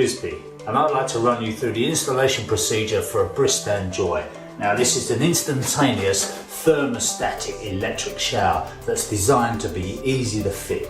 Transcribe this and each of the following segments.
Bisby, and I'd like to run you through the installation procedure for a Bristan Joy. Now this is an instantaneous thermostatic electric shower that's designed to be easy to fit.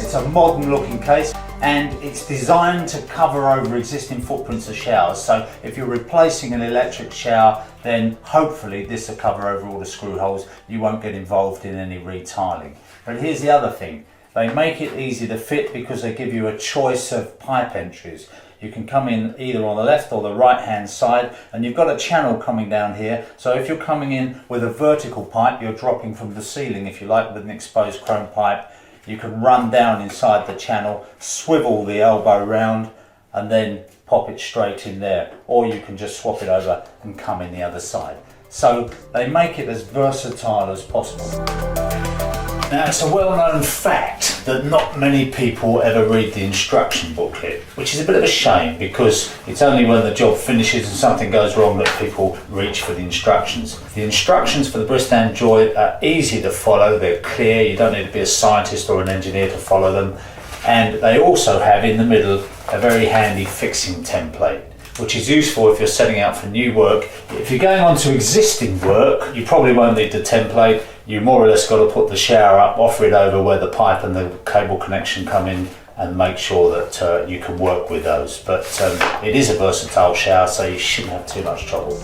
It's a modern looking case and it's designed to cover over existing footprints of showers. So if you're replacing an electric shower, then hopefully this will cover over all the screw holes. You won't get involved in any retiling. But here's the other thing. They make it easy to fit because they give you a choice of pipe entries. You can come in either on the left or the right hand side, and you've got a channel coming down here. So if you're coming in with a vertical pipe, you're dropping from the ceiling if you like with an exposed chrome pipe. You can run down inside the channel, swivel the elbow round and then pop it straight in there, or you can just swap it over and come in the other side. So they make it as versatile as possible. Now it's a well-known fact that not many people ever read the instruction booklet, which is a bit of a shame because it's only when the job finishes and something goes wrong that people reach for the instructions. The instructions for the Bristan Joy are easy to follow, they're clear, you don't need to be a scientist or an engineer to follow them, and they also have in the middle a very handy fixing template, which is useful if you're setting out for new work. If you're going on to existing work, you probably won't need the template. You more or less got to put the shower up, offer it over where the pipe and the cable connection come in, and make sure that you can work with those. But it is a versatile shower, so you shouldn't have too much trouble.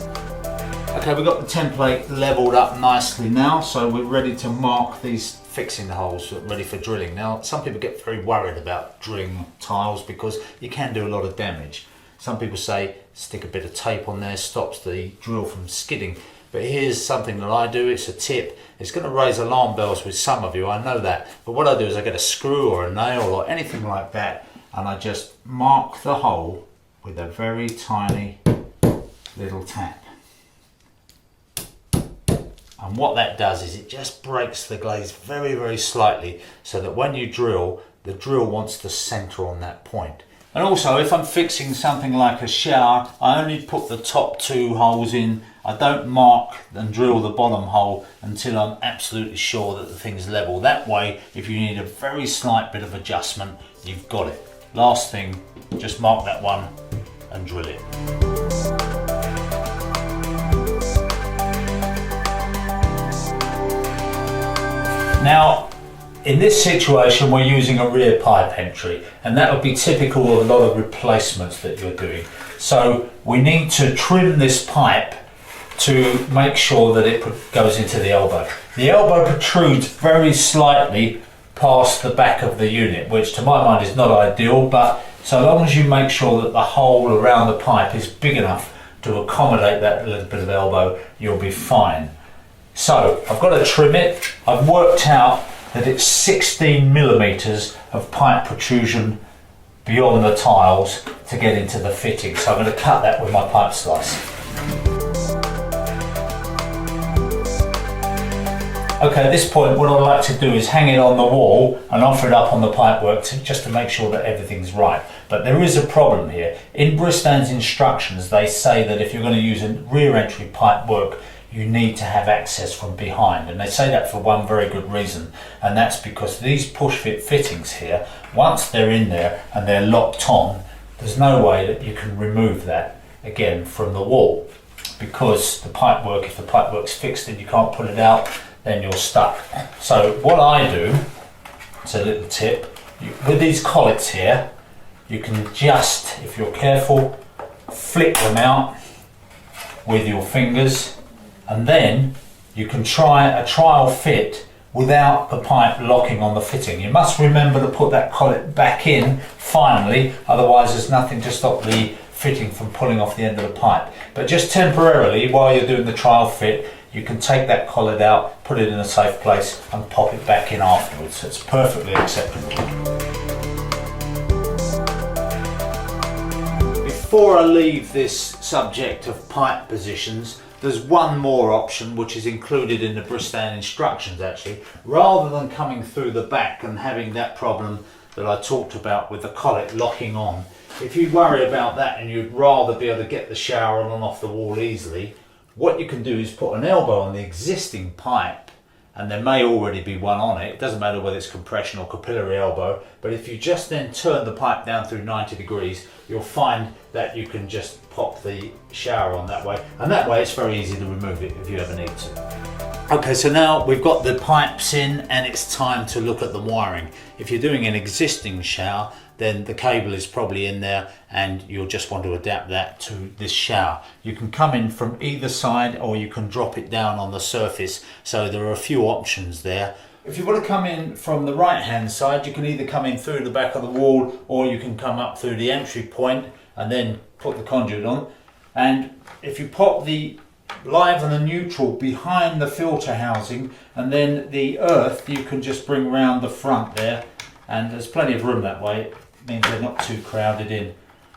Okay, we've got the template leveled up nicely now, so we're ready to mark these fixing holes ready for drilling. Now, some people get very worried about drilling tiles because you can do a lot of damage. Some people say stick a bit of tape on there, stops the drill from skidding. But here's something that I do, it's a tip. It's going to raise alarm bells with some of you, I know that. But what I do is I get a screw or a nail or anything like that, and I just mark the hole with a very tiny little tap. And what that does is it just breaks the glaze very, very slightly so that when you drill, the drill wants to center on that point. And also, if I'm fixing something like a shower, I only put the top two holes in. I don't mark and drill the bottom hole until I'm absolutely sure that the thing's level. That way, if you need a very slight bit of adjustment, you've got it. Last thing, just mark that one and drill it. Now, in this situation, we're using a rear pipe entry, and that would be typical of a lot of replacements that you're doing. So we need to trim this pipe to make sure that it goes into the elbow. The elbow protrudes very slightly past the back of the unit, which to my mind is not ideal, but so long as you make sure that the hole around the pipe is big enough to accommodate that little bit of elbow, you'll be fine. So I've got to trim it. I've worked out that it's 16 millimeters of pipe protrusion beyond the tiles to get into the fitting. So I'm going to cut that with my pipe slice. Okay, at this point what I'd like to do is hang it on the wall and offer it up on the pipework just to make sure that everything's right. But there is a problem here. In Bristan's instructions they say that if you're going to use a rear entry pipework, you need to have access from behind, and they say that for one very good reason, and that's because these push fit fittings here, once they're in there and they're locked on, there's no way that you can remove that again from the wall, because the pipework, if the pipework's fixed and you can't pull it out, then you're stuck. So what I do, it's a little tip, with these collets here, you can just, if you're careful, flick them out with your fingers, and then you can try a trial fit without the pipe locking on the fitting. You must remember to put that collet back in finally, otherwise there's nothing to stop the fitting from pulling off the end of the pipe. But just temporarily, while you're doing the trial fit, you can take that collet out, put it in a safe place and pop it back in afterwards. It's perfectly acceptable. Before I leave this subject of pipe positions, there's one more option which is included in the Bristan instructions actually. Rather than coming through the back and having that problem that I talked about with the collet locking on, if you worry about that and you'd rather be able to get the shower on and off the wall easily, what you can do is put an elbow on the existing pipe and there may already be one on it. It doesn't matter whether it's compression or capillary elbow, but if you just then turn the pipe down through 90 degrees, you'll find that you can just pop the shower on that way, and that way it's very easy to remove it if you ever need to. Okay, so now we've got the pipes in and it's time to look at the wiring. If you're doing an existing shower, then the cable is probably in there and you'll just want to adapt that to this shower. You can come in from either side or you can drop it down on the surface, so there are a few options there. If you want to come in from the right hand side, you can either come in through the back of the wall or you can come up through the entry point and then put the conduit on. And if you pop the live and the neutral behind the filter housing, and then the earth you can just bring round the front there, and there's plenty of room that way. It means they're not too crowded in,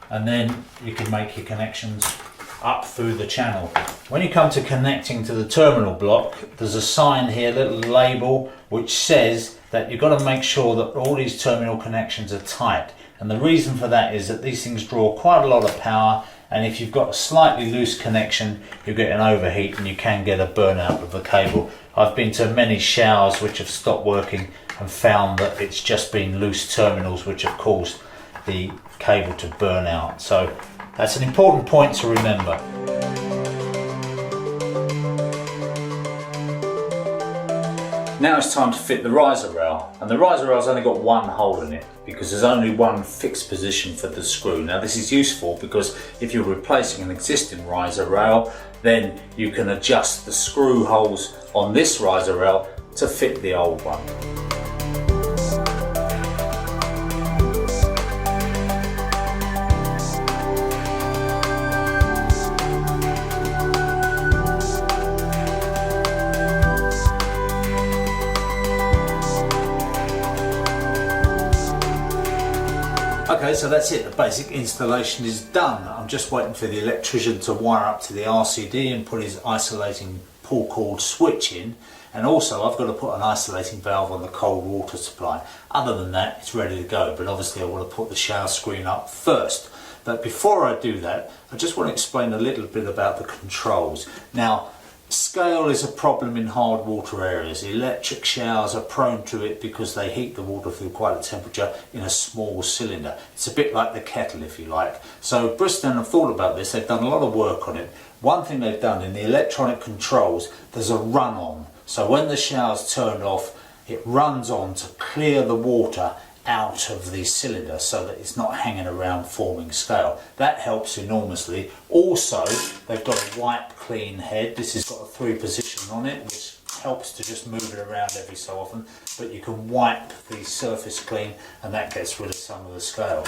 and then you can make your connections up through the channel. When you come to connecting to the terminal block, there's a sign here, a little label, which says that you've got to make sure that all these terminal connections are tight, and the reason for that is that these things draw quite a lot of power, and if you've got a slightly loose connection you get an overheat and you can get a burnout of the cable. I've been to many showers which have stopped working and found that it's just been loose terminals which have caused the cable to burn out. So that's an important point to remember. Now it's time to fit the riser rail, and the riser rail's only got one hole in it because there's only one fixed position for the screw. Now this is useful because if you're replacing an existing riser rail, then you can adjust the screw holes on this riser rail to fit the old one. Okay, so that's it. The basic installation is done. I'm just waiting for the electrician to wire up to the RCD and put his isolating pull cord switch in, and also I've got to put an isolating valve on the cold water supply. Other than that, it's ready to go, but obviously I want to put the shower screen up first. But before I do that, I just want to explain a little bit about the controls. Now, scale is a problem in hard water areas. Electric showers are prone to it because they heat the water through quite a temperature in a small cylinder. It's a bit like the kettle, if you like. So Bristan have thought about this. They've done a lot of work on it. One thing they've done in the electronic controls, there's a run on. So when the shower's turned off, it runs on to clear the water out of the cylinder so that it's not hanging around forming scale. That helps enormously. Also, they've got a wipe clean head. This has got a 3 position on it, which helps to just move it around every so often, but you can wipe the surface clean and that gets rid of some of the scale.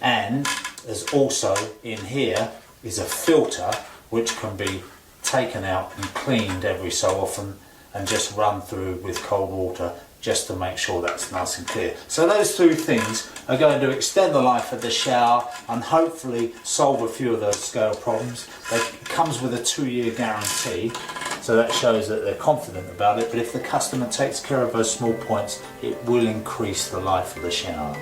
And there's also in here is a filter which can be taken out and cleaned every so often and just run through with cold water just to make sure that's nice and clear. So those 2 things are going to extend the life of the shower and hopefully solve a few of those scale problems. It comes with a 2-year guarantee, so that shows that they're confident about it, but if the customer takes care of those small points, it will increase the life of the shower.